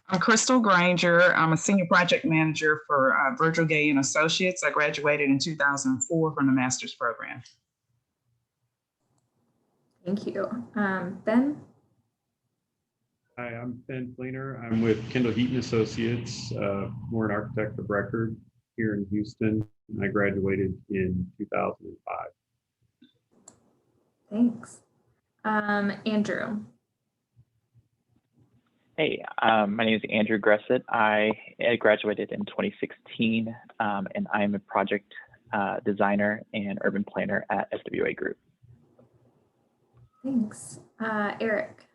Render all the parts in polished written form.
I'm Crystal Granger. I'm a senior project manager for Virgil Gay and Associates. I graduated in 2004 from the master's program. Thank you. Ben? Hi, I'm Ben Fleener. I'm with Kendall Heaton Associates, more an architect of record here in Houston. I graduated in 2005. Thanks. Andrew? Hey, my name is Andrew Gressett. I graduated in 2016, and I'm a project designer and urban planner at SWA Group. Thanks. Eric?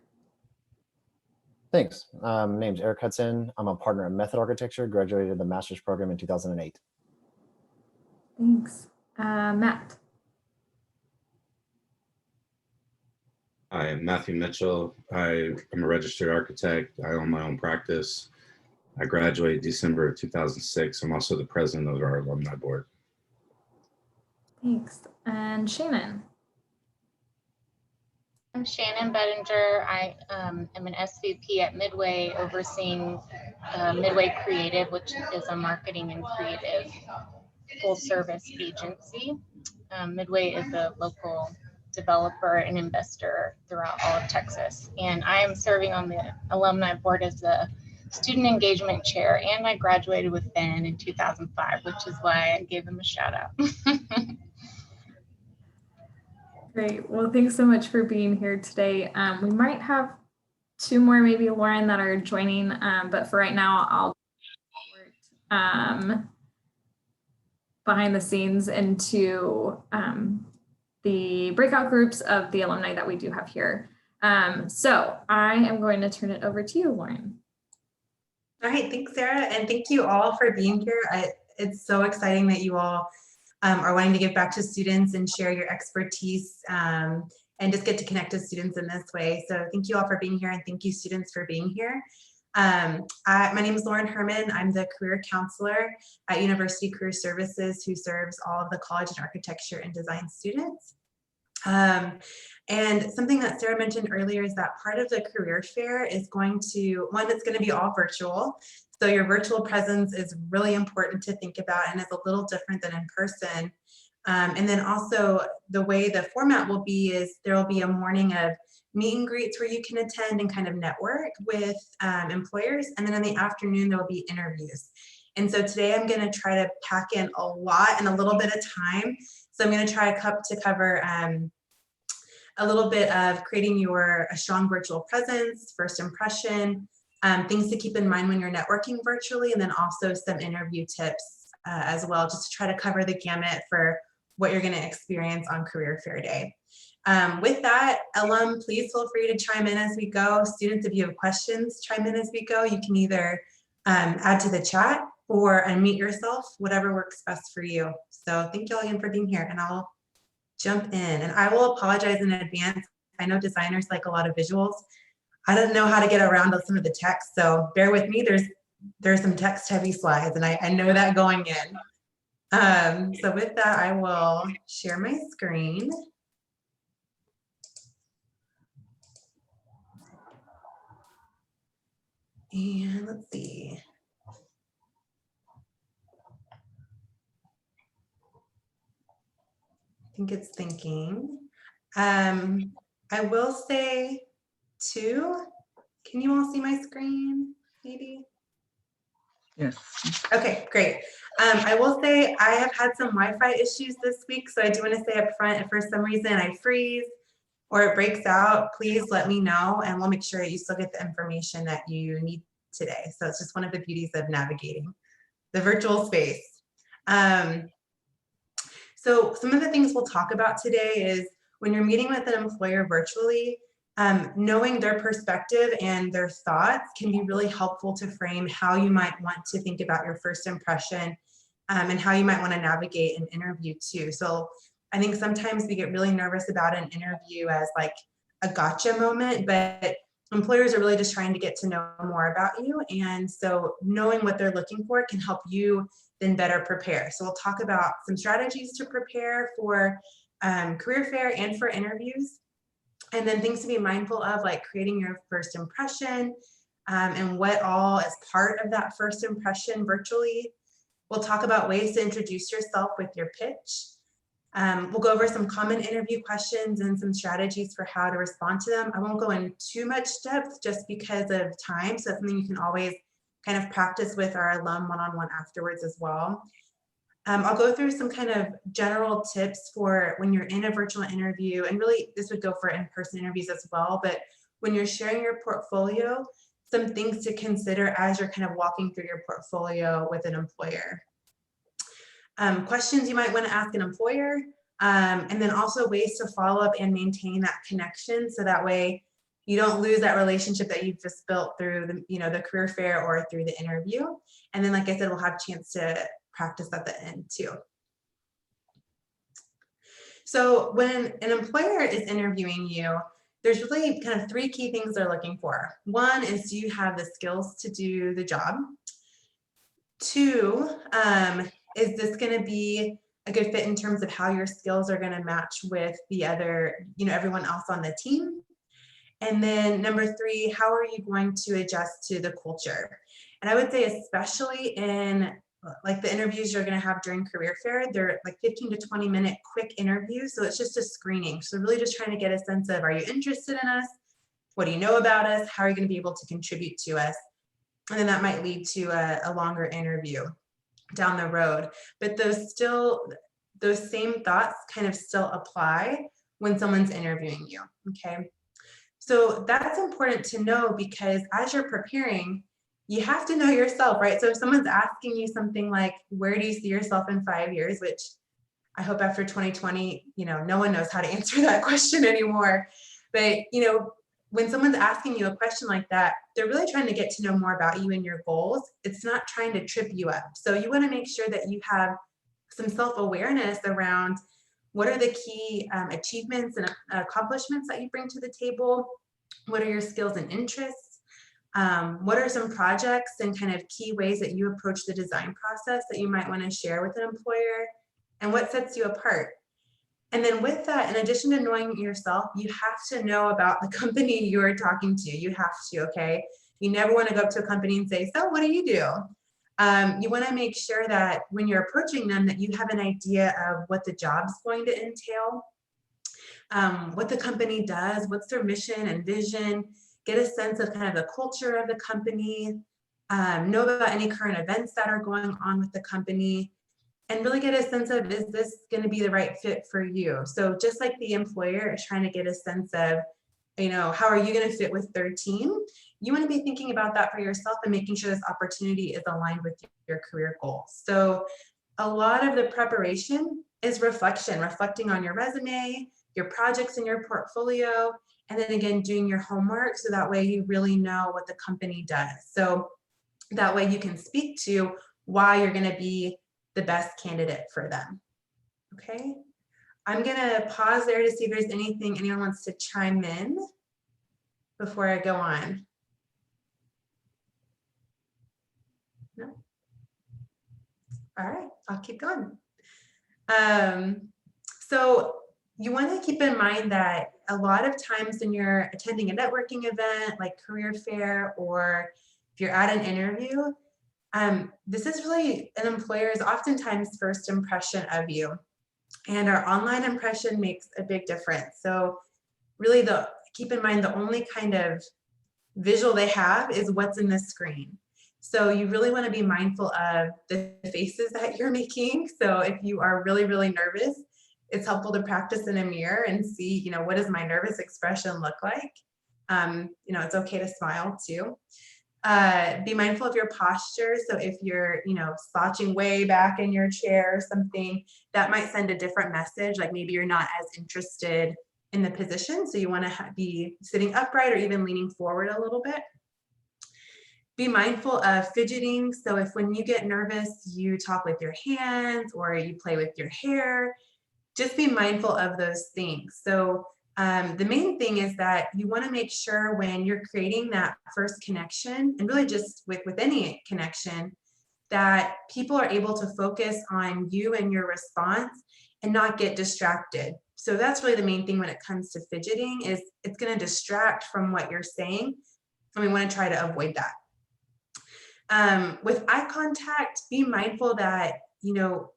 Thanks. My name's Eric Hudson. I'm a partner in Method Architecture, graduated the master's program in 2008. Thanks. Matt? Hi, I'm Matthew Mitchell. I'm a registered architect. I own my own practice. I graduated December of 2006. I'm also the president of our alumni board. Thanks. And Shannon? I'm Shannon Bettinger. I am an SVP at Midway, overseeing Midway Creative, which is a marketing and creative full service agency. Midway is a local developer and investor throughout all of Texas. And I am serving on the alumni board as the student engagement chair, and I graduated with Ben in 2005, which is why I gave him a shout out. Great. Well, thanks so much for being here today. We might have two more, maybe Lauren, that are joining, but for right now, I'll behind the scenes into the breakout groups of the alumni that we do have here. So I am going to turn it over to you, Lauren. All right, thanks, Sarah, and thank you all for being here. It's so exciting that you all are wanting to give back to students and share your expertise and just get to connect to students in this way. So thank you all for being here, and thank you students for being here. My name is Lauren Herman. I'm the career counselor at University Career Services, who serves all of the college and architecture and design students. And something that Sarah mentioned earlier is that part of the career fair is going to, it's going to be all virtual. So your virtual presence is really important to think about, and it's a little different than in person. And then also the way the format will be is there will be a morning of meet and greets where you can attend and kind of network with employers. And then in the afternoon, there will be interviews. And so today I'm going to try to pack in a lot in a little bit of time. So I'm going to try to cover a little bit of creating a strong virtual presence, first impression, things to keep in mind when you're networking virtually, and then also some interview tips as well, just to try to cover the gamut for what you're going to experience on Career Fair Day. With that, alum, please feel free to chime in as we go. Students, if you have questions, chime in as we go. You can either add to the chat or unmute yourself, whatever works best for you. So thank you all again for being here, and I'll jump in. And I will apologize in advance. I know designers like a lot of visuals. I don't know how to get around some of the text, so bear with me. There's some text heavy slides, and I know that going in. So with that, I will share my screen. And let's see. I think it's thinking. I will say 2. Can you all see my screen, maybe? Yes. Okay, great. I will say I have had some Wi-Fi issues this week, so I do want to say up front, if for some reason I freeze or it breaks out, please let me know, and we'll make sure that you still get the information that you need today. So it's just one of the beauties of navigating the virtual space. So some of the things we'll talk about today is when you're meeting with an employer virtually, knowing their perspective and their thoughts can be really helpful to frame how you might want to think about your first impression and how you might want to navigate an interview too. So I think sometimes we get really nervous about an interview as like a gotcha moment, but employers are really just trying to get to know more about you. And so knowing what they're looking for can help you then better prepare. So we'll talk about some strategies to prepare for career fair and for interviews. And then things to be mindful of, like creating your first impression, and what all is part of that first impression virtually. We'll talk about ways to introduce yourself with your pitch. We'll go over some common interview questions and some strategies for how to respond to them. I won't go in too much depth just because of time, so that's something you can always kind of practice with our alum one-on-one afterwards as well. I'll go through some kind of general tips for when you're in a virtual interview, and really this would go for in-person interviews as well, but when you're sharing your portfolio, some things to consider as you're kind of walking through your portfolio with an employer. Questions you might want to ask an employer, and then also ways to follow up and maintain that connection, so that way you don't lose that relationship that you've just built through the career fair or through the interview. And then, like I said, we'll have a chance to practice at the end too. So when an employer is interviewing you, there's really kind of 3 key things they're looking for. 1 is, do you have the skills to do the job? 2, is this going to be a good fit in terms of how your skills are going to match with the other, everyone else on the team? And then number 3, how are you going to adjust to the culture? And I would say, especially in like the interviews you're going to have during career fair, they're like 15 to 20 minute quick interviews. So it's just a screening. So really just trying to get a sense of, are you interested in us? What do you know about us? How are you going to be able to contribute to us? And then that might lead to a longer interview down the road. But those same thoughts kind of still apply when someone's interviewing you, okay? So that's important to know, because as you're preparing, you have to know yourself, right? So if someone's asking you something like, where do you see yourself in 5 years? Which I hope after 2020, no one knows how to answer that question anymore. But, when someone's asking you a question like that, they're really trying to get to know more about you and your goals. It's not trying to trip you up. So you want to make sure that you have some self-awareness around what are the key achievements and accomplishments that you bring to the table? What are your skills and interests? What are some projects and kind of key ways that you approach the design process that you might want to share with an employer? And what sets you apart? And then with that, in addition to knowing yourself, you have to know about the company you're talking to. You have to, okay? You never want to go up to a company and say, so what do you do? You want to make sure that when you're approaching them, that you have an idea of what the job's going to entail, what the company does, what's their mission and vision, get a sense of kind of the culture of the company, know about any current events that are going on with the company, and really get a sense of, is this going to be the right fit for you? So just like the employer is trying to get a sense of, how are you going to fit with their team? You want to be thinking about that for yourself and making sure this opportunity is aligned with your career goals. So a lot of the preparation is reflecting on your resume, your projects in your portfolio, and then again, doing your homework, so that way you really know what the company does. So that way you can speak to why you're going to be the best candidate for them. Okay, I'm going to pause there to see if there's anything anyone wants to chime in before I go on. No? All right, I'll keep going. So you want to keep in mind that a lot of times when you're attending a networking event like career fair, or if you're at an interview, this is really an employer's oftentimes first impression of you, and our online impression makes a big difference. So really keep in mind the only kind of visual they have is what's in the screen. So you really want to be mindful of the faces that you're making. So if you are really, really nervous, it's helpful to practice in a mirror and see, what does my nervous expression look like? It's okay to smile too. Be mindful of your posture. So if you're, slouching way back in your chair or something, that might send a different message. Like maybe you're not as interested in the position. So you want to be sitting upright or even leaning forward a little bit. Be mindful of fidgeting. So if when you get nervous, you talk with your hands or you play with your hair, just be mindful of those things. So the main thing is that you want to make sure when you're creating that first connection, and really just with any connection, that people are able to focus on you and your response and not get distracted. So that's really the main thing when it comes to fidgeting, is it's going to distract from what you're saying. and we want to try to avoid that. With eye contact, be mindful that, you know,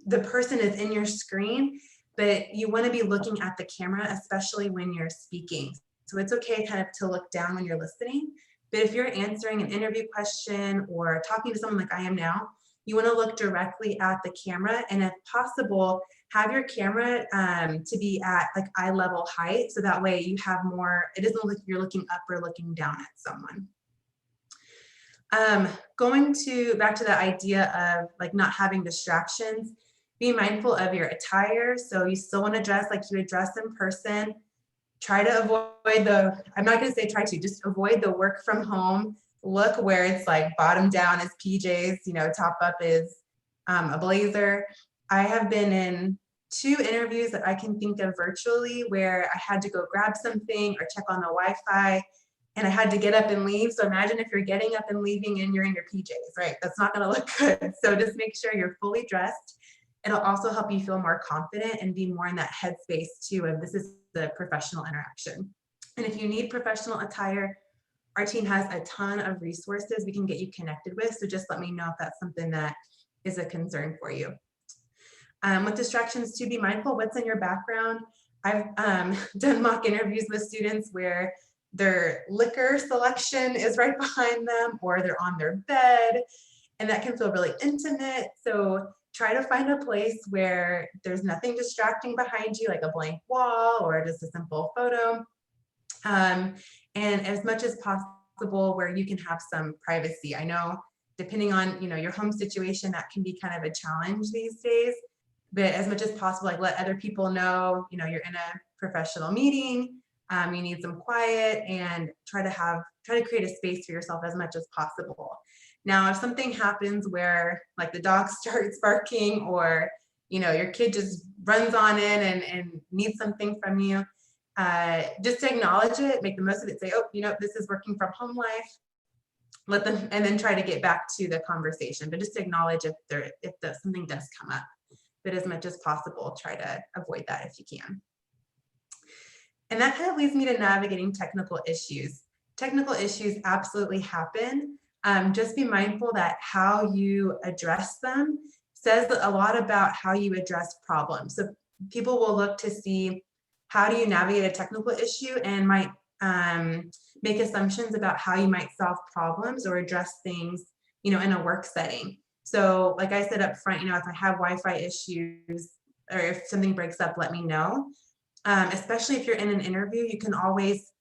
the person is in your screen, but you want to be looking at the camera, especially when you're speaking. So it's okay kind of to look down when you're listening, but if you're answering an interview question or talking to someone like I am now, you want to look directly at the camera, and if possible, have your camera to be at like eye level height, so that way you have more, it doesn't look like you're looking up or looking down at someone. Going back to the idea of like not having distractions, be mindful of your attire. So you still want to dress like you would dress in person. Try to avoid I'm not going to say try to, just avoid the work from home look where it's like bottom down is PJs, you know, top up is a blazer. I have been in 2 interviews that I can think of virtually where I had to go grab something or check on the Wi-Fi, and I had to get up and leave. So imagine if you're getting up and leaving and you're in your PJs, right? That's not going to look good. So just make sure you're fully dressed. It'll also help you feel more confident and be more in that headspace too of this is the professional interaction. And if you need professional attire, our team has a ton of resources we can get you connected with. So just let me know if that's something that is a concern for you. With distractions too, be mindful what's in your background. I've done mock interviews with students where their liquor selection is right behind them, or they're on their bed, and that can feel really intimate. So try to find a place where there's nothing distracting behind you, like a blank wall or just a simple photo. And as much as possible where you can have some privacy. I know depending on, you know, your home situation, that can be kind of a challenge these days, but as much as possible, like let other people know, you know, you're in a professional meeting, you need some quiet, and try to create a space for yourself as much as possible. Now, if something happens where like the dog starts barking, or, you know, your kid just runs on in and needs something from you, just to acknowledge it, make the most of it, say, oh, you know, this is working from home life, let them, and then try to get back to the conversation, but just acknowledge if something does come up. But as much as possible, try to avoid that if you can. And that kind of leads me to navigating technical issues. Technical issues absolutely happen. Just be mindful that how you address them says a lot about how you address problems. So people will look to see how do you navigate a technical issue, and might make assumptions about how you might solve problems or address things, you know, in a work setting. So like I said up front, you know, if I have Wi-Fi issues or if something breaks up, let me know. Especially if you're in an interview, you can always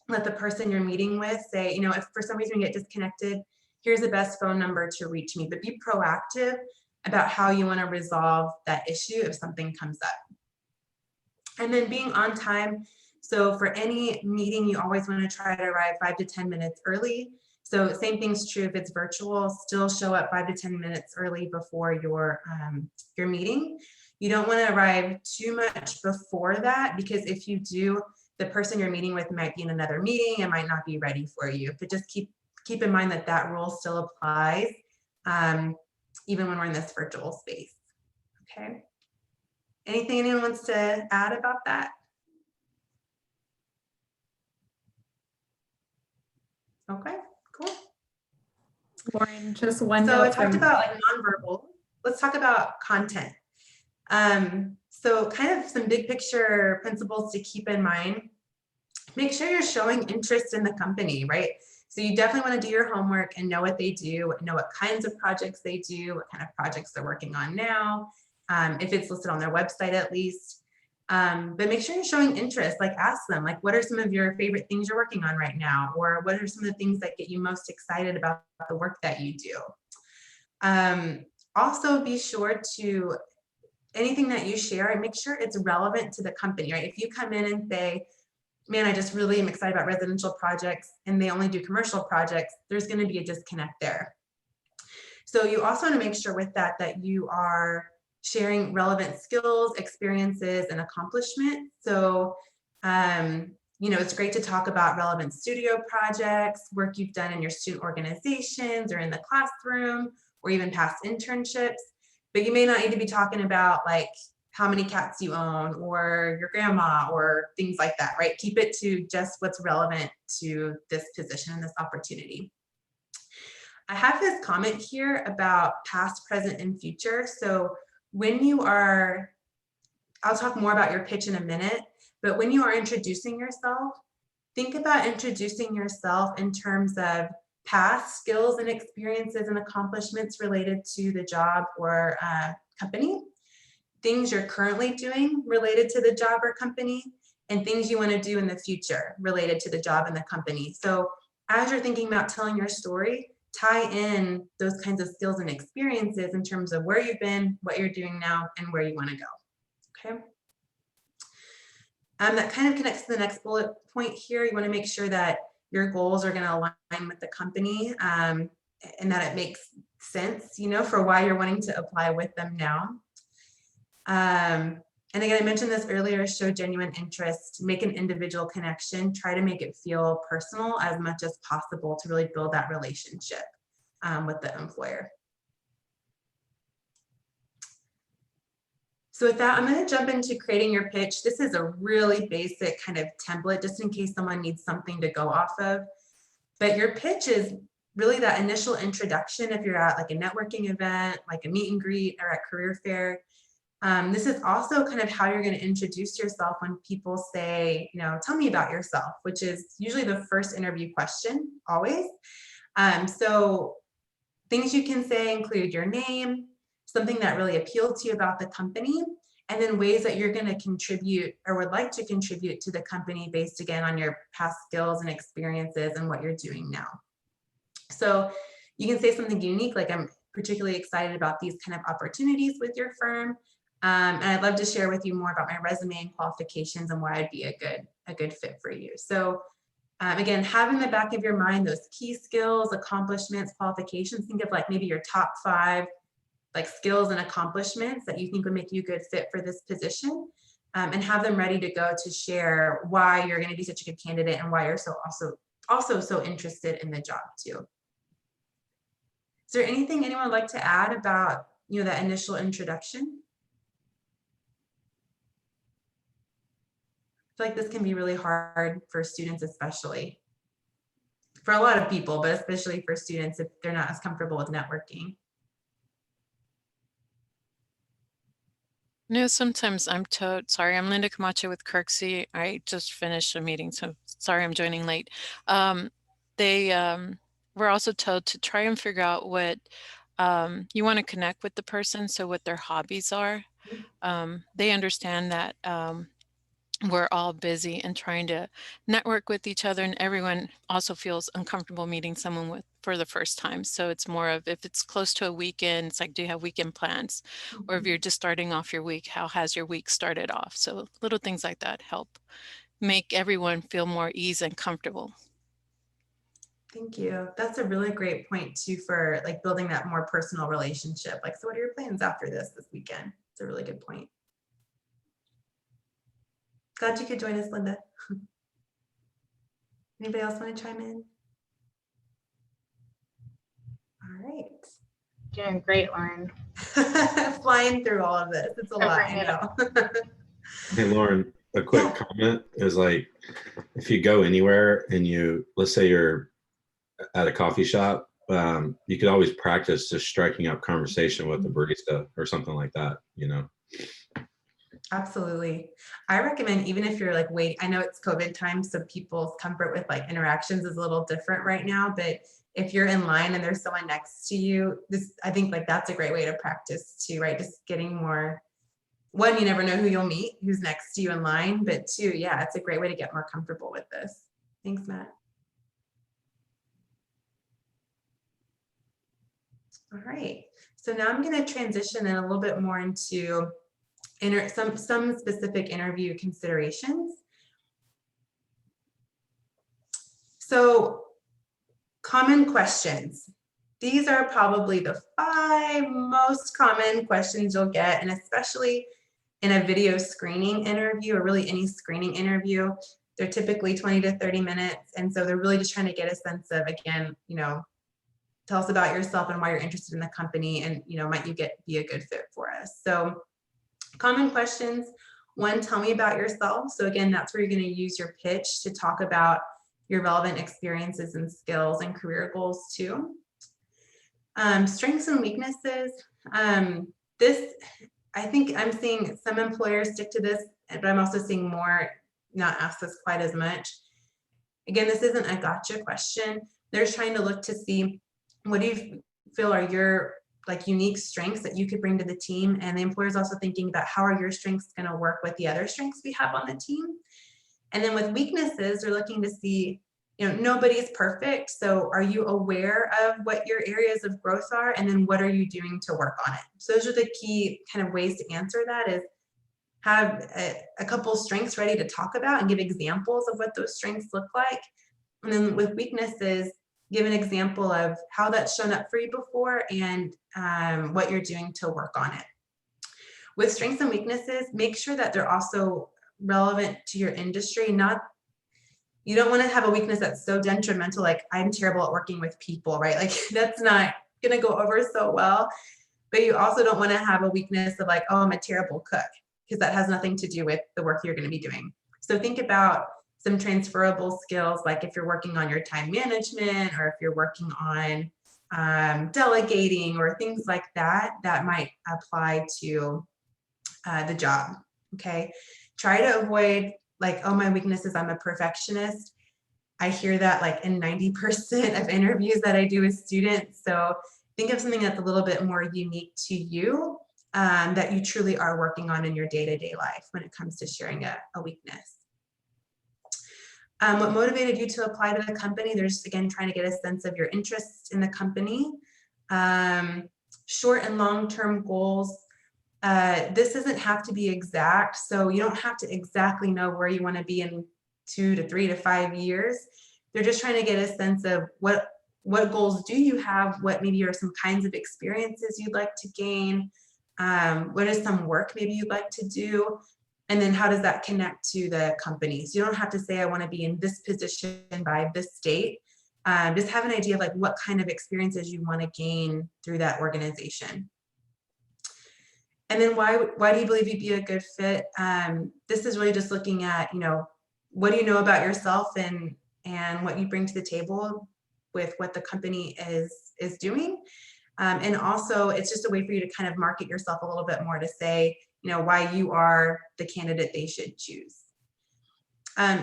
let the person you're meeting with say, you know, if for some reason you get disconnected, here's the best phone number to reach me, but be proactive about how you want to resolve that issue if something comes up. And then being on time. So for any meeting, you always want to try to arrive 5 to 10 minutes early. So same thing's true if it's virtual, still show up 5 to 10 minutes early before your meeting. You don't want to arrive too much before that, because if you do, the person you're meeting with might be in another meeting and might not be ready for you. But just keep in mind that that rule still applies, even when we're in this virtual space. Okay. Anything anyone wants to add about that? Okay, cool. Lauren, just one So I note talked from about like nonverbal. Let's talk about content. So kind of some big picture principles to keep in mind. Make sure you're showing interest in the company, right? So you definitely want to do your homework and know what they do, know what kinds of projects they do, what kind of projects they're working on now, if it's listed on their website at least. But make sure you're showing interest, like ask them, like, what are some of your favorite things you're working on right now? Or what are some of the things that get you most excited about the work that you do? Also be sure to, anything that you share, and make sure it's relevant to the company, right? If you come in and say, man, I just really am excited about residential projects and they only do commercial projects, there's going to be a disconnect there. So you also want to make sure with that, that you are sharing relevant skills, experiences, and accomplishments. So, you know, it's great to talk about relevant studio projects, work you've done in your student organizations or in the classroom, or even past internships. But you may not need to be talking about like how many cats you own or your grandma or things like that, right? Keep it to just what's relevant to this position and this opportunity. I have this comment here about past, present, and future. So when you are, I'll talk more about your pitch in a minute, but when you are introducing yourself, think about introducing yourself in terms of past skills and experiences and accomplishments related to the job or company, things you're currently doing related to the job or company, and things you want to do in the future related to the job and the company. So as you're thinking about telling your story, tie in those kinds of skills and experiences in terms of where you've been, what you're doing now, and where you want to go. Okay. That kind of connects to the next bullet point here. You want to make sure that your goals are going to align with the company and that it makes sense, you know, for why you're wanting to apply with them now. And again, I mentioned this earlier, show genuine interest, make an individual connection, try to make it feel personal as much as possible to really build that relationship with the employer. So with that, I'm going to jump into creating your pitch. This is a really basic kind of template, just in case someone needs something to go off of. But your pitch is really that initial introduction if you're at like a networking event, like a meet and greet or at career fair. This is also kind of how you're going to introduce yourself when people say, you know, tell me about yourself, which is usually the first interview question, always. So things you can say include your name, something that really appealed to you about the company, and then ways that you're going to contribute or would like to contribute to the company based again on your past skills and experiences and what you're doing now. So you can say something unique, like I'm particularly excited about these kind of opportunities with your firm. And I'd love to share with you more about my resume and qualifications and why I'd be a good fit for you. So again, have in the back of your mind those key skills, accomplishments, qualifications. Think of like maybe your top 5 like skills and accomplishments that you think would make you a good fit for this position, and have them ready to go to share why you're going to be such a good candidate and why you're so also so interested in the job too. Is there anything anyone would like to add about, you know, that initial introduction? I feel like this can be really hard for students, especially for a lot of people, but especially for students if they're not as comfortable with networking. No, sometimes I'm told, sorry, I'm Linda Camacho with Kirksey. I just finished a meeting, so sorry I'm joining late. We're also told to try and figure out what you want to connect with the person, so what their hobbies are. They understand that we're all busy and trying to network with each other, and everyone also feels uncomfortable meeting someone for the first time. So it's more of, if it's close to a weekend, it's like, do you have weekend plans? Or if you're just starting off your week, how has your week started off? So little things like that help make everyone feel more ease and comfortable. Thank you. That's a really great point too for like building that more personal relationship. Like, so what are your plans after this weekend? It's a really good point. Glad you could join us, Linda. Anybody else want to chime in? All right. Doing great, Lauren. Flying through all of this. It's a lot, I know. Hey, Lauren, a quick comment is like, if you go anywhere and you, let's say you're at a coffee shop, you could always practice just striking up conversation with the barista or something like that, you know? Absolutely. I recommend, even if you're like, wait, I know it's COVID time, so people's comfort with like interactions is a little different right now, but if you're in line and there's someone next to you, I think like that's a great way to practice too, right? Just getting more, one, you never know who you'll meet, who's next to you in line, but 2, yeah, it's a great way to get more comfortable with this. Thanks, Matt. All right, so now I'm going to transition in a little bit more into some specific interview considerations. So, common questions. These are probably the 5 most common questions you'll get, and especially in a video screening interview, or really any screening interview, they're typically 20 to 30 minutes. And so they're really just trying to get a sense of, again, you know, tell us about yourself and why you're interested in the company, and, you know, might you be a good fit for us. So Common questions. One, tell me about yourself. So again, that's where you're going to use your pitch to talk about your relevant experiences and skills and career goals too. Strengths and weaknesses. This, I think I'm seeing some employers stick to this, but I'm also seeing more not ask this quite as much. Again, this isn't a gotcha question. They're trying to look to see what do you feel are your like unique strengths that you could bring to the team, and the employer is also thinking about how are your strengths going to work with the other strengths we have on the team. And then with weaknesses, they're looking to see, you know, nobody's perfect, so are you aware of what your areas of growth are, and then what are you doing to work on it? So those are the key kind of ways to answer that, is have a couple strengths ready to talk about and give examples of what those strengths look like. And then with weaknesses, give an example of how that's shown up for you before and what you're doing to work on it. With strengths and weaknesses, make sure that they're also relevant to your industry. You don't want to have a weakness that's so detrimental, like I'm terrible at working with people, right? Like that's not going to go over so well. But you also don't want to have a weakness of like, oh, I'm a terrible cook, because that has nothing to do with the work you're going to be doing. So think about some transferable skills, like if you're working on your time management, or if you're working on delegating or things like that, that might apply to the job. Okay. Try to avoid like, oh, my weakness is I'm a perfectionist. I hear that like in 90% of interviews that I do with students. So think of something that's a little bit more unique to you, that you truly are working on in your day-to-day life when it comes to sharing a weakness. What motivated you to apply to the company? They're just, again, trying to get a sense of your interests in the company. Short and long-term goals. This doesn't have to be exact, so you don't have to exactly know where you want to be in 2 to 3 to 5 years. They're just trying to get a sense of what goals do you have, what maybe are some kinds of experiences you'd like to gain, what is some work maybe you'd like to do, and then how does that connect to the company. So you don't have to say I want to be in this position by this date. Just have an idea of like what kind of experiences you want to gain through that organization. And then why do you believe you'd be a good fit? This is really just looking at, you know, what do you know about yourself and what you bring to the table with what the company is doing. And also it's just a way for you to kind of market yourself a little bit more, to say, you know, why you are the candidate they should choose.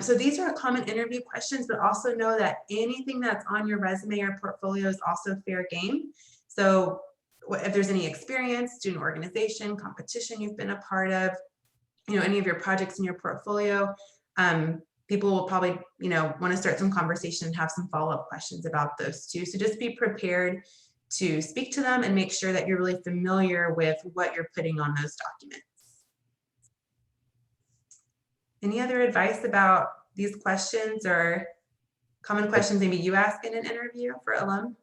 So these are common interview questions, but also know that anything that's on your resume or portfolio is also fair game. So if there's any experience, student organization, competition you've been a part of, you know, any of your projects in your portfolio, people will probably, you know, want to start some conversation and have some follow-up questions about those too. So just be prepared to speak to them and make sure that you're really familiar with what you're putting on those documents. Any other advice about these questions or common questions maybe you ask in an interview for alum?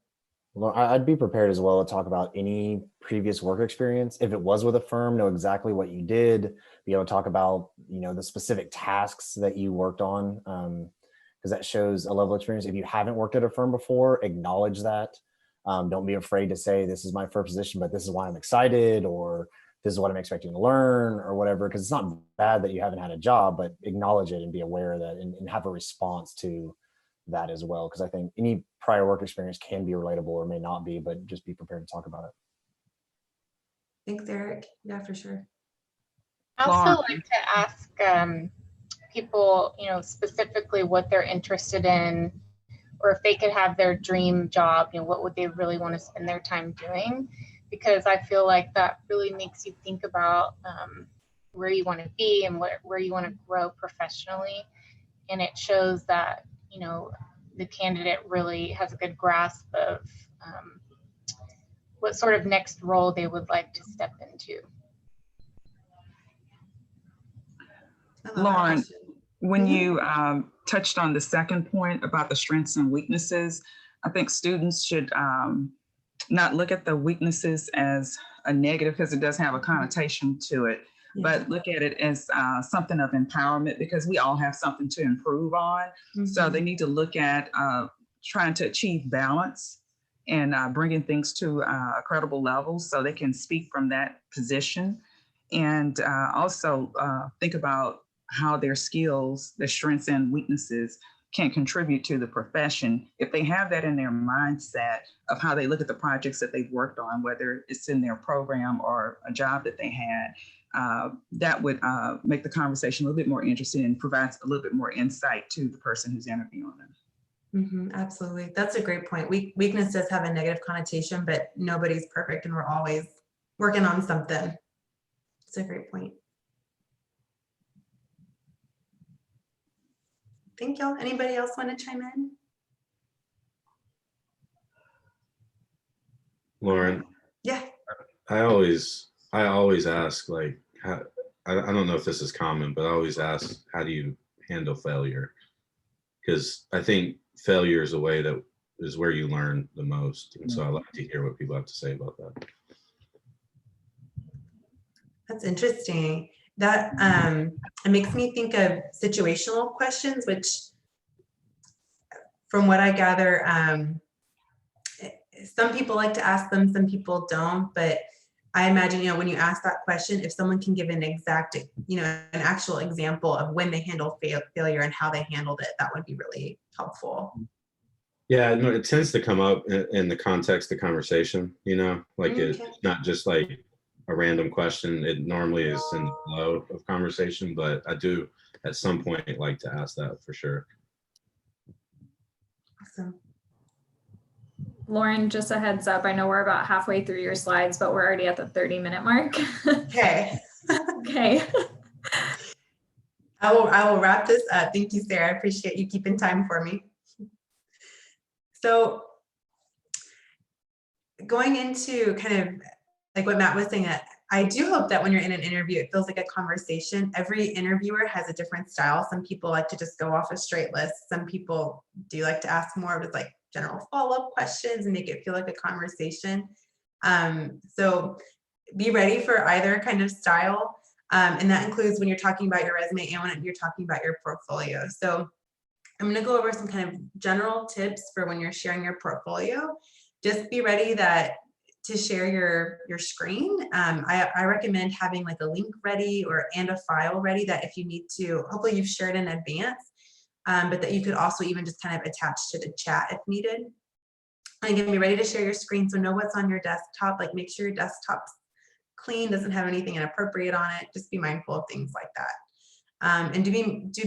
Well, I'd be prepared as well to talk about any previous work experience. If it was with a firm, know exactly what you did, be able to talk about, you know, the specific tasks that you worked on, because that shows a level of experience. If you haven't worked at a firm before, acknowledge that. Don't be afraid to say, this is my first position, but this is why I'm excited, or this is what I'm expecting to learn, or whatever, because it's not bad that you haven't had a job, but acknowledge it and be aware of that, and have a response to that as well. Because I think any prior work experience can be relatable or may not be, but just be prepared to talk about it. Thanks, Eric. Yeah, for sure. I also like to ask people, you know, specifically what they're interested in, or if they could have their dream job, you know, what would they really want to spend their time doing? Because I feel like that really makes you think about where you want to be and where you want to grow professionally. And it shows that, you know, the candidate really has a good grasp of what sort of next role they would like to step into. Lauren, when you touched on the second point about the strengths and weaknesses, I think students should not look at the weaknesses as a negative, because it does have a connotation to it, but look at it as something of empowerment, because we all have something to improve on. So they need to look at trying to achieve balance and bringing things to a credible level so they can speak from that position. And also think about how their skills, their strengths and weaknesses can contribute to the profession. If they have that in their mindset of how they look at the projects that they've worked on, whether it's in their program or a job that they had, that would make the conversation a little bit more interesting and provides a little bit more insight to the person who's interviewing them. Absolutely. That's a great point. Weakness does have a negative connotation, but nobody's perfect and we're always working on something. It's a great point. Thank y'all. Anybody else want to chime in? Lauren. Yeah. I always ask, like, how, I don't know if this is common, but I always ask, how do you handle failure? Because I think failure is a way that is where you learn the most. And so I like to hear what people have to say about that. That's interesting. That it makes me think of situational questions, which from what I gather, some people like to ask them, some people don't, but I imagine, when you ask that question, if someone can give an exact, an actual example of when they handle failure and how they handled it, that would be really helpful. Yeah, no, it tends to come up in the context of conversation, like it's not just like a random question. It normally is in the flow of conversation, but I do at some point like to ask that for sure. Awesome. Lauren, just a heads up. I know we're about halfway through your slides, but we're already at the 30-minute mark. Okay. Okay. I will wrap this up. Thank you, Sarah. I appreciate you keeping time for me. So going into kind of like what Matt was saying, I do hope that when you're in an interview, it feels like a conversation. Every interviewer has a different style. Some people like to just go off a straight list. Some people do like to ask more of just like general follow-up questions and make it feel like a conversation. So be ready for either kind of style. And that includes when you're talking about your resume and when you're talking about your portfolio. So I'm going to go over some kind of general tips for when you're sharing your portfolio. Just be ready to share your screen. I recommend having like a link ready and a file ready that if you need to, hopefully you've shared in advance, but that you could also even just kind of attach to the chat if needed. And again, be ready to share your screen. So know what's on your desktop, like make sure your desktop's clean, doesn't have anything inappropriate on it. Just be mindful of things like that. And do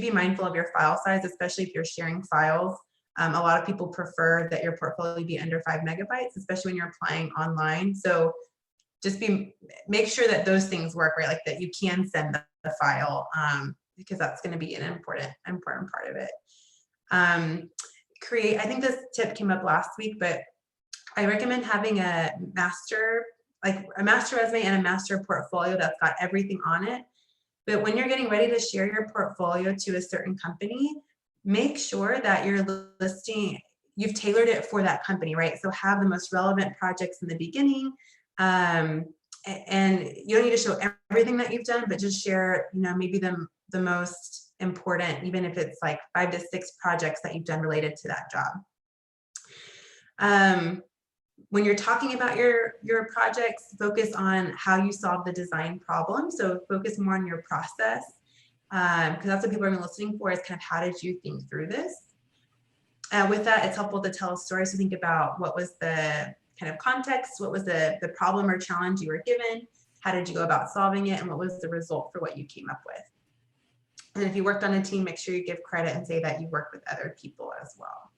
be mindful of your file size, especially if you're sharing files. A lot of people prefer that your portfolio be under 5 megabytes, especially when you're applying online. So just make sure that those things work, right? Like that you can send the file because that's going to be an important part of it. I think this tip came up last week, but I recommend having a master resume and a master portfolio that's got everything on it. But when you're getting ready to share your portfolio to a certain company, make sure that you're you've tailored it for that company, right? So have the most relevant projects in the beginning. And you don't need to show everything that you've done, but just share, maybe the most important, even if it's like 5 to 6 projects that you've done related to that job. When you're talking about your projects, focus on how you solve the design problem. So focus more on your process, because that's what people are listening for, is kind of how did you think through this? With that, it's helpful to tell a story. So think about what was the kind of context, what was the problem or challenge you were given, how did you go about solving it, and what was the result for what you came up with? And if you worked on a team, make sure you give credit and say that you worked with other people as well.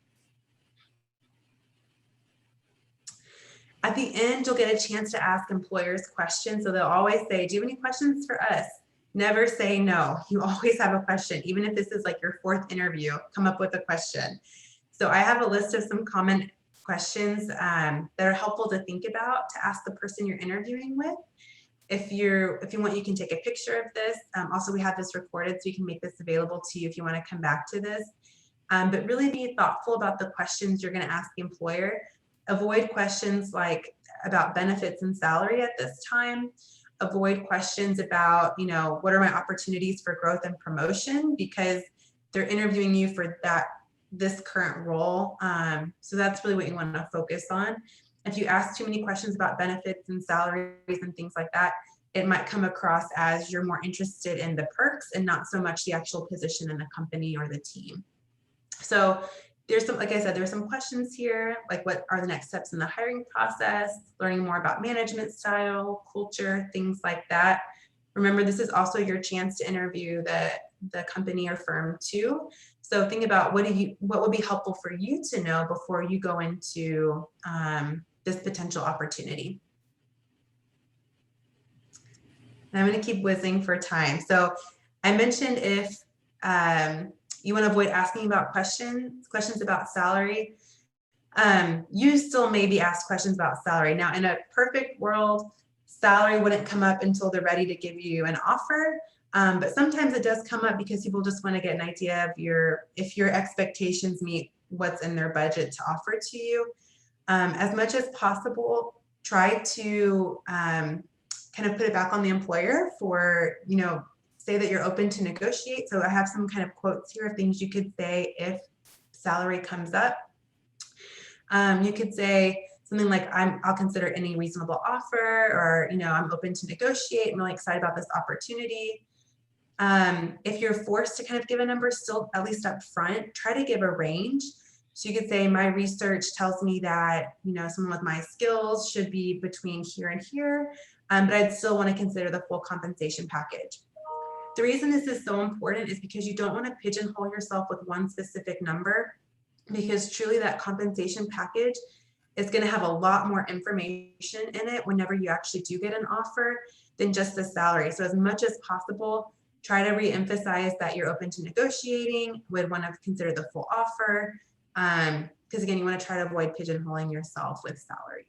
At the end, you'll get a chance to ask employers questions. So they'll always say, do you have any questions for us? Never say no. You always have a question. Even if this is like your 4th interview, come up with a question. So I have a list of some common questions that are helpful to think about to ask the person you're interviewing with. If you want, you can take a picture of this. Also, we have this recorded, so you can make this available to you if you want to come back to this. But really be thoughtful about the questions you're going to ask the employer. Avoid questions like about benefits and salary at this time. Avoid questions about, what are my opportunities for growth and promotion, because they're interviewing you for this current role. So that's really what you want to focus on. If you ask too many questions about benefits and salaries and things like that, it might come across as you're more interested in the perks and not so much the actual position in the company or the team. So there's some, like I said, there's some questions here, like what are the next steps in the hiring process, learning more about management style, culture, things like that. Remember, this is also your chance to interview the company or firm too. So think about what would be helpful for you to know before you go into this potential opportunity. And I'm going to keep whizzing for time. So I mentioned if you want to avoid asking about questions about salary, you still maybe ask questions about salary. Now, in a perfect world, salary wouldn't come up until they're ready to give you an offer. But sometimes it does come up because people just want to get an idea of if your expectations meet what's in their budget to offer to you. As much as possible, try to kind of put it back on the employer for, say that you're open to negotiate. So I have some kind of quotes here of things you could say if salary comes up. You could say something like, I'll consider any reasonable offer, or, I'm open to negotiate. I'm really excited about this opportunity. If you're forced to kind of give a number, still at least up front, try to give a range. So you could say, my research tells me that, someone with my skills should be between here and here, but I'd still want to consider the full compensation package. The reason this is so important is because you don't want to pigeonhole yourself with one specific number, because truly that compensation package is going to have a lot more information in it whenever you actually do get an offer than just the salary. So as much as possible, try to re-emphasize that you're open to negotiating, would want to consider the full offer, because again, you want to try to avoid pigeonholing yourself with salary.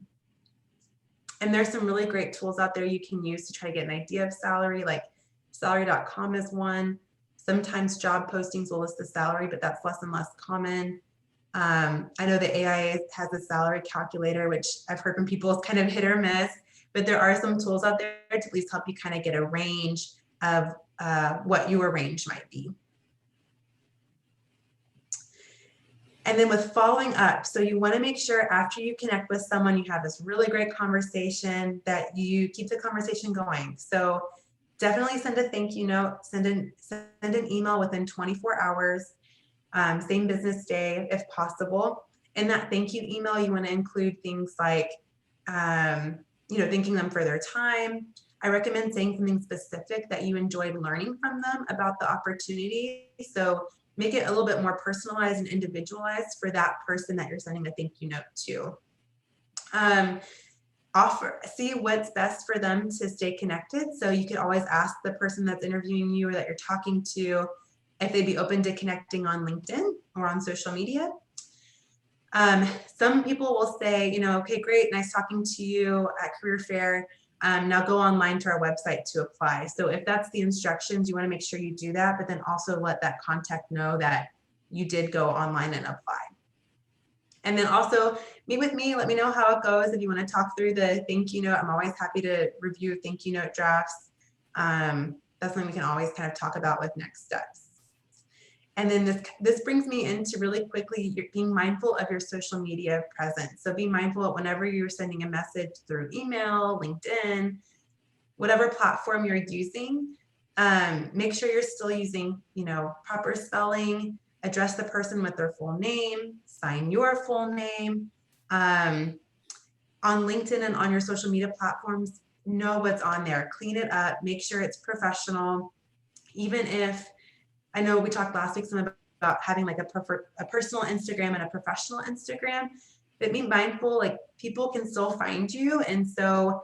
And there's some really great tools out there you can use to try to get an idea of salary, like salary.com is one. Sometimes job postings will list the salary, but that's less and less common. I know the AI has a salary calculator, which I've heard from people is kind of hit or miss, but there are some tools out there to at least help you kind of get a range of what your range might be. And then with following up, so you want to make sure after you connect with someone, you have this really great conversation, that you keep the conversation going. So definitely send a thank you note, send an email within 24 hours, same business day if possible. In that thank you email, you want to include things like, thanking them for their time. I recommend saying something specific that you enjoyed learning from them about the opportunity. So make it a little bit more personalized and individualized for that person that you're sending the thank you note to. See what's best for them to stay connected. So you could always ask the person that's interviewing you or that you're talking to if they'd be open to connecting on LinkedIn or on social media. Some people will say, okay, great, nice talking to you at career fair. Now go online to our website to apply. So if that's the instructions, you want to make sure you do that, but then also let that contact know that you did go online and apply. And then also meet with me, let me know how it goes. If you want to talk through the thank you note, I'm always happy to review thank you note drafts. That's something we can always kind of talk about with next steps. And then this brings me into really quickly, you're being mindful of your social media presence. So be mindful of whenever you're sending a message through email, LinkedIn, whatever platform you're using, make sure you're still using, proper spelling, address the person with their full name, sign your full name. On LinkedIn and on your social media platforms, know what's on there, clean it up, make sure it's professional. Even if, I know we talked last week some about having like a personal Instagram and a professional Instagram, but be mindful, like people can still find you. And so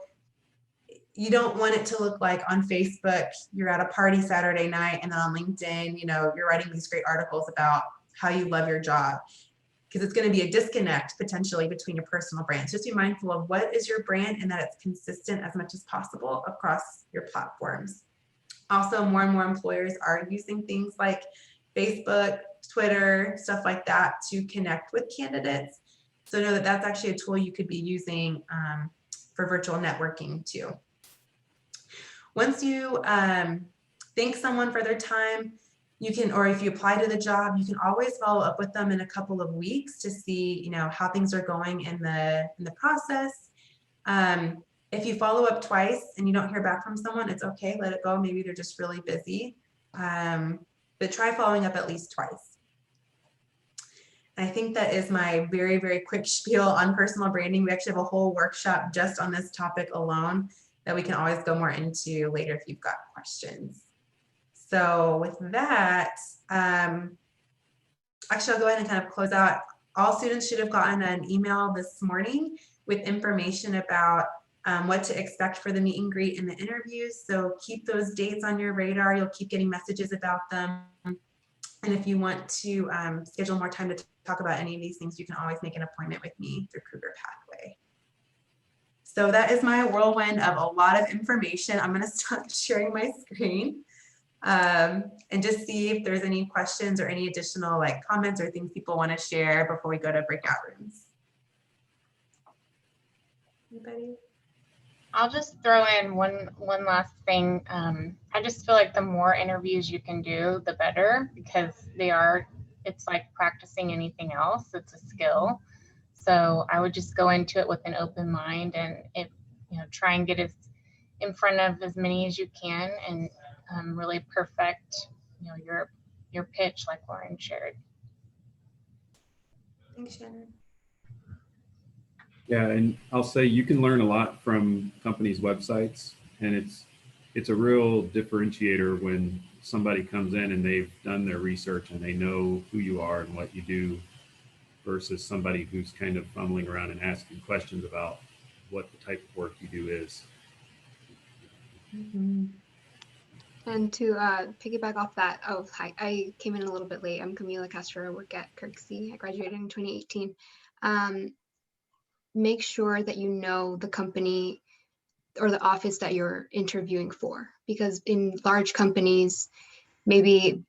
you don't want it to look like on Facebook, you're at a party Saturday night, and then on LinkedIn, you're writing these great articles about how you love your job, because it's going to be a disconnect potentially between your personal brands. Just be mindful of what is your brand and that it's consistent as much as possible across your platforms. Also, more and more employers are using things like Facebook, Twitter, stuff like that to connect with candidates. So know that that's actually a tool you could be using for virtual networking too. Once you thank someone for their time, you can, or if you apply to the job, you can always follow up with them in a couple of weeks to see, how things are going in the process. If you follow up twice and you don't hear back from someone, it's okay, let it go. Maybe they're just really busy. But try following up at least twice. I think that is my very, very quick spiel on personal branding. We actually have a whole workshop just on this topic alone that we can always go more into later if you've got questions. So with that, actually I'll go ahead and kind of close out. All students should have gotten an email this morning with information about what to expect for the meet and greet and the interviews. So keep those dates on your radar. You'll keep getting messages about them. And if you want to schedule more time to talk about any of these things, you can always make an appointment with me through Cougar Pathway. So that is my whirlwind of a lot of information. I'm going to stop sharing my screen and just see if there's any questions or any additional like comments or things people want to share before we go to breakout rooms. Anybody? I'll just throw in one last thing. I just feel like the more interviews you can do, the better, because it's like practicing anything else. It's a skill. So I would just go into it with an open mind and try and get in front of as many as you can and really perfect your pitch like Lauren shared. Thanks, Shannon. Yeah, and I'll say you can learn a lot from companies' websites, and it's a real differentiator when somebody comes in and they've done their research and they know who you are and what you do, versus somebody who's kind of fumbling around and asking questions about what the type of work you do is. Mm-hmm. And to piggyback off that, hi, I came in a little bit late. I'm Camila Castro. I work at Kirksey. I graduated in 2018. Make sure that you know the company or the office that you're interviewing for, because in large companies, maybe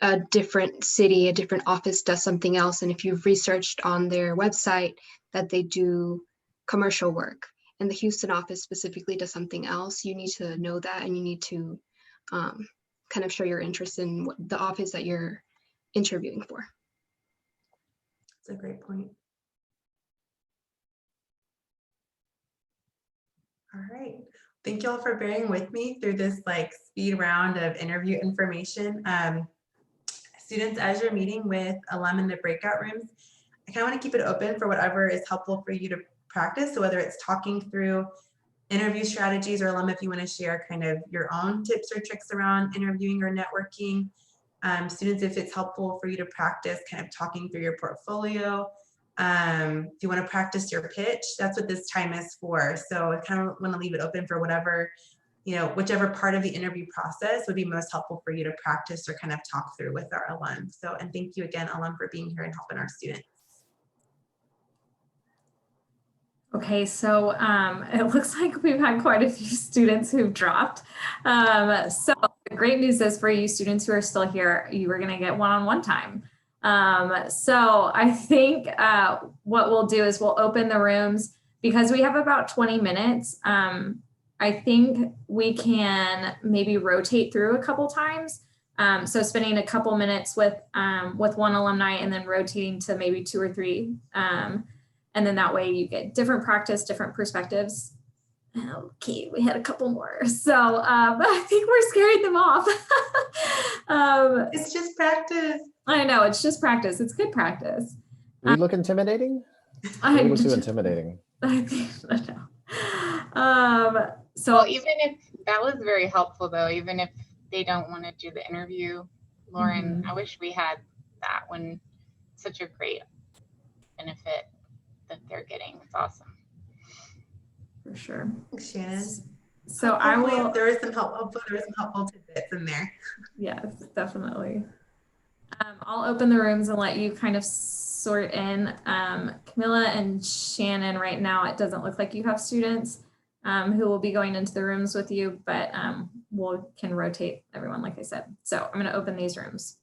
a different city, a different office does something else. And if you've researched on their website that they do commercial work and the Houston office specifically does something else, you need to know that, and you need to kind of show your interest in the office that you're interviewing for. That's a great point. All right. Thank you all for bearing with me through this like speed round of interview information. Students, as you're meeting with alum in the breakout rooms, I kind of want to keep it open for whatever is helpful for you to practice. So whether it's talking through interview strategies, or alum, if you want to share kind of your own tips or tricks around interviewing or networking. Students, if it's helpful for you to practice kind of talking through your portfolio. If you want to practice your pitch, that's what this time is for. So I kind of want to leave it open for whatever, whichever part of the interview process would be most helpful for you to practice or kind of talk through with our alum. So, and thank you again, alum, for being here and helping our students. Okay, so it looks like we've had quite a few students who've dropped. So the great news is for you students who are still here, you are going to get one-on-one time. So I think what we'll do is we'll open the rooms because we have about 20 minutes. I think we can maybe rotate through a couple times. So spending a couple minutes with one alumni and then rotating to maybe 2 or 3. And then that way you get different practice, different perspectives. Okay, we had a couple more. So I think we're scaring them off. It's just practice. I know, it's just practice. It's good practice. We look intimidating? I look too intimidating. I think so. So even if that was very helpful though, even if they don't want to do the interview, Lauren, I wish we had that one. Such a great benefit that they're getting. It's awesome. For sure. Thanks, Shannon. So hopefully there is some helpful tidbits in there. Yes, definitely. I'll open the rooms and let you kind of sort in. Camilla and Shannon, right now, it doesn't look like you have students who will be going into the rooms with you, but we can rotate everyone, like I said. So I'm going to open these rooms.